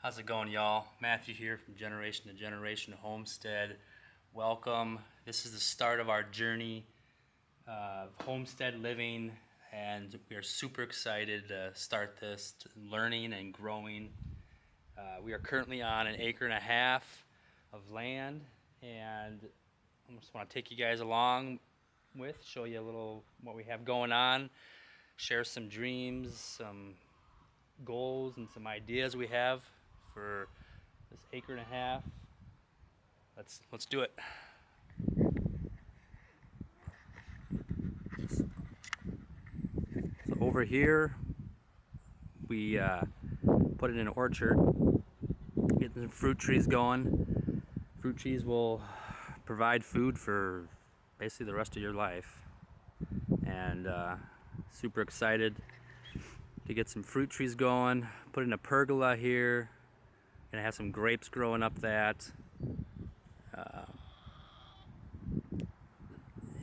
How's it going, y'all? Matthew here from Generation to Generation Homestead. Welcome. This is the start of our journey of homestead living, and we are super excited to start this learning and growing. We are currently on 1.5 acres of land, and I just want to take you guys along with, show you a little what we have going on, share some dreams, some goals, and some ideas we have for this 1.5 acres. Let's do it. So over here we put in an orchard, getting some fruit trees going. Fruit trees will provide food for basically the rest of your life, and super excited to get some fruit trees going. Put in a pergola here. Gonna have some grapes growing up that.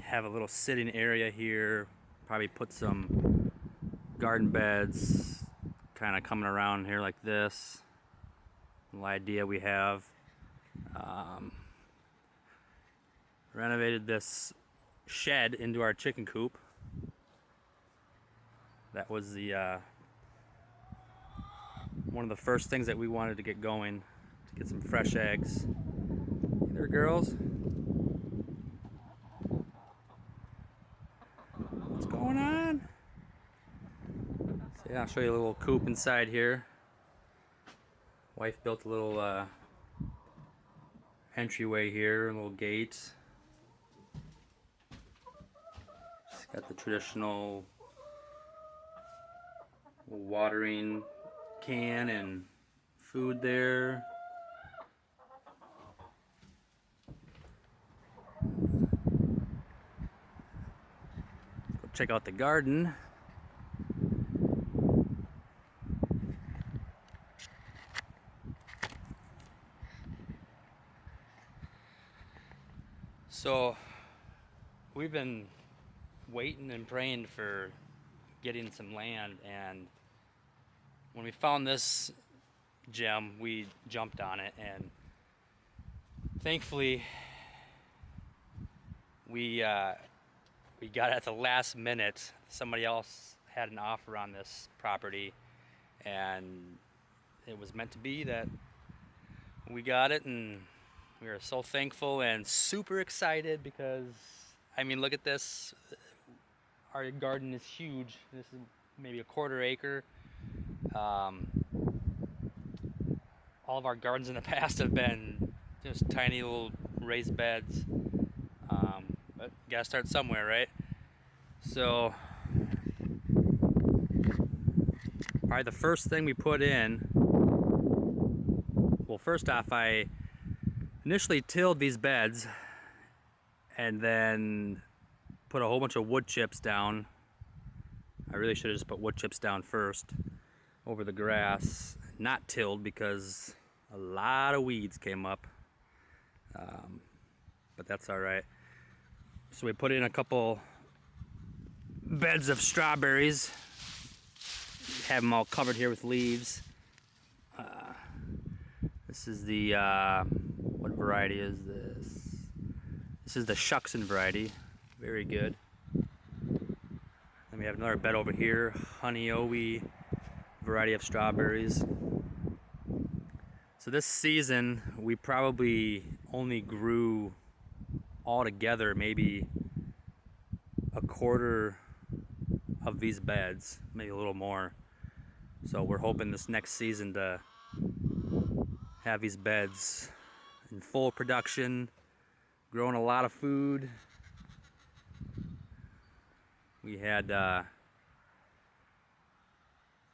Have a little sitting area here. Probably put some garden beds kind of coming around here like this. The idea we have. Renovated this shed into our chicken coop. That was the one of the first things that we wanted to get going, to get some fresh eggs. Hey there, girls. What's going on? So yeah, I'll show you a little coop inside here. Wife built a little entryway here, a little gate. She's got the traditional watering can and food there. Let's go check out the garden. So we've been waiting and praying for getting some land, and when we found this gem, we jumped on it, and thankfully we got it at the last minute. Somebody else had an offer on this property, and it was meant to be that we got it, and we are so thankful and super excited because, I mean, look at this. Our garden is huge. This is maybe 1/4 acre. All of our gardens in the past have been just tiny little raised beds, but you gotta start somewhere, right? So probably the first thing we put in, well, first off, I initially tilled these beds and then put a whole bunch of wood chips down. I really should have just put wood chips down first over the grass, not tilled, because a lot of weeds came up, but that's all right. So we put in a couple beds of strawberries, have them all covered here with leaves. This is the what variety is this? This is the Shuckson variety. Very good. Then we have another bed over here, Honeyowie variety of strawberries. So this season we probably only grew all together maybe 1/4 of these beds, maybe a little more. So we're hoping this next season to have these beds in full production, growing a lot of food. We had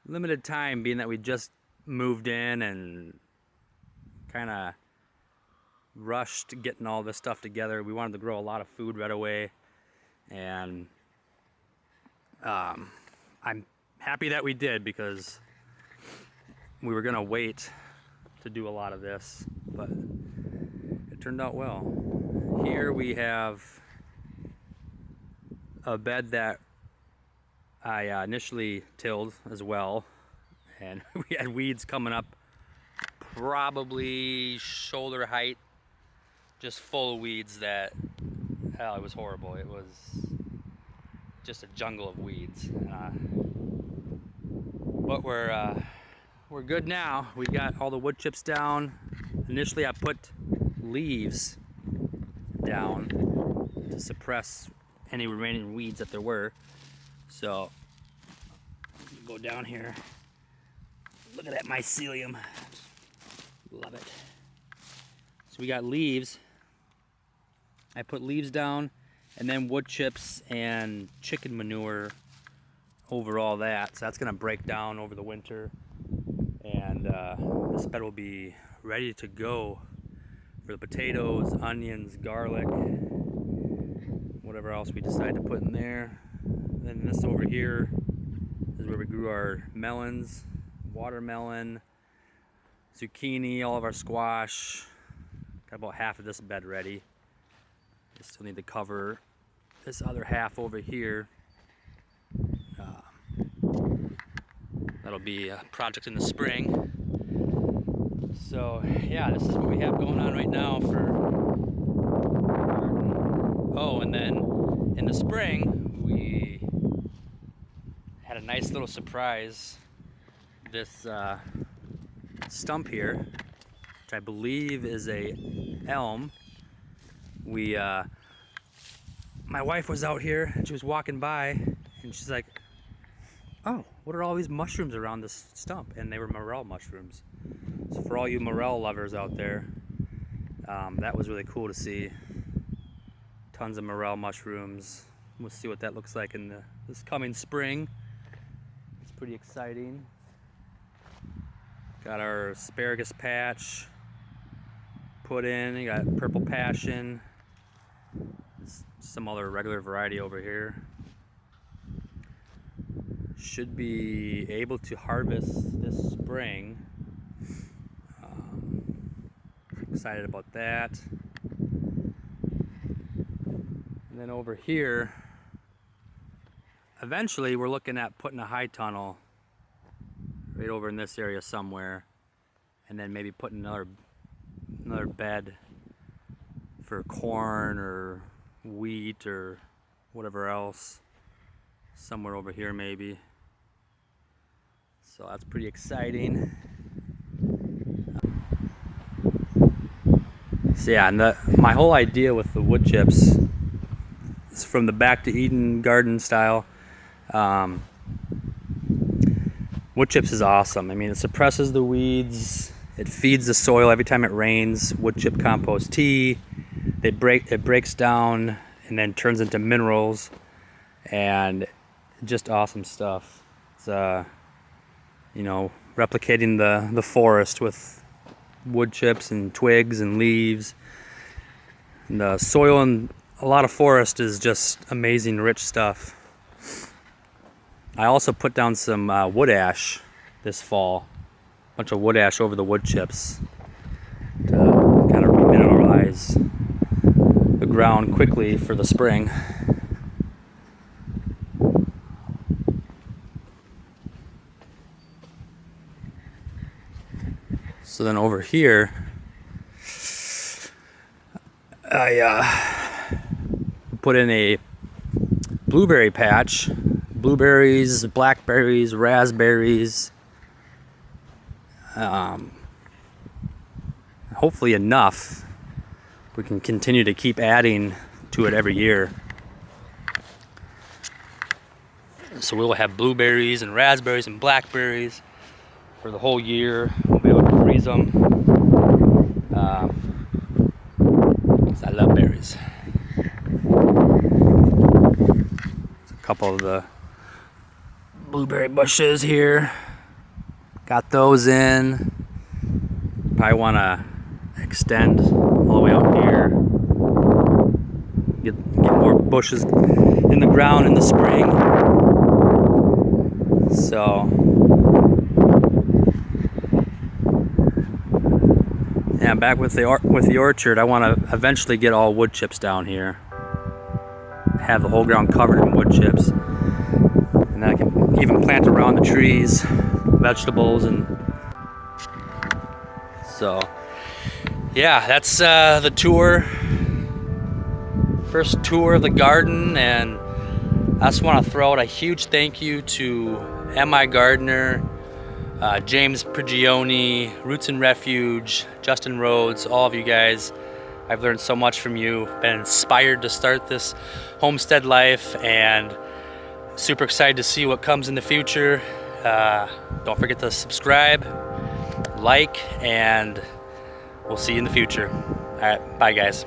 limited time, being that we just moved in and kind of rushed getting all this stuff together. We wanted to grow a lot of food right away, and I'm happy that we did, because we were gonna wait to do a lot of this, but it turned out well. Here we have a bed that I initially tilled as well, and we had weeds coming up probably shoulder height, just full of weeds that, hell, it was horrible. It was just a jungle of weeds. But we're good now. We got all the wood chips down. Initially I put leaves down to suppress any remaining weeds that there were. So go down here. Look at that mycelium. Love it. So we got leaves. I put leaves down and then wood chips and chicken manure over all that. So that's gonna break down over the winter. And this bed will be ready to go for the potatoes, onions, garlic, whatever else we decide to put in there. Then this over here is where we grew our melons, watermelon, zucchini, all of our squash. Got about half of this bed ready. I still need to cover this other half over here. That'll be a project in the spring. So yeah, this is what we have going on right now for garden. Oh, and then in the spring we had a nice little surprise. This stump here, which I believe is a elm. My wife was out here and she was walking by and she's like, oh, what are all these mushrooms around this stump? And they were morel mushrooms. So for all you morel lovers out there, that was really cool to see. Tons of morel mushrooms. We'll see what that looks like in this coming spring. It's pretty exciting. Got our asparagus patch put in. You got purple passion. Some other regular variety over here. Should be able to harvest this spring. Excited about that. And then over here, eventually we're looking at putting a high tunnel right over in this area somewhere, and then maybe putting another bed for corn or wheat or whatever else somewhere over here maybe. So that's pretty exciting. So yeah, and my whole idea with the wood chips is from the Back to Eden garden style. Wood chips is awesome. I mean, it suppresses the weeds. It feeds the soil every time it rains. Wood chip compost tea. It breaks down and then turns into minerals, and just awesome stuff. It's you know, replicating the forest with wood chips and twigs and leaves. And the soil in a lot of forest is just amazing, rich stuff. I also put down some wood ash this fall, a bunch of wood ash over the wood chips to kind of remineralize the ground quickly for the spring. So then over here, I put in a blueberry patch. Blueberries, blackberries, raspberries. Hopefully enough. We can continue to keep adding to it every year. So we'll have blueberries and raspberries and blackberries for the whole year. We'll be able to freeze them. 'Cause I love berries. There's a couple of the blueberry bushes here. Got those in. Probably want to extend all the way out here. Get more bushes in the ground in the spring. So yeah, back with the orchard. I want to eventually get all wood chips down here. Have the whole ground covered in wood chips, and then I can even plant around the trees, vegetables, and So yeah, that's the tour. First tour of the garden, and I just want to throw out a huge thank you to M.I. Gardner, James Prigioni, Roots and Refuge, Justin Rhodes, all of you guys. I've learned so much from you, been inspired to start this homestead life, and super excited to see what comes in the future. Don't forget to subscribe, like, and we'll see you in the future. All right, bye guys.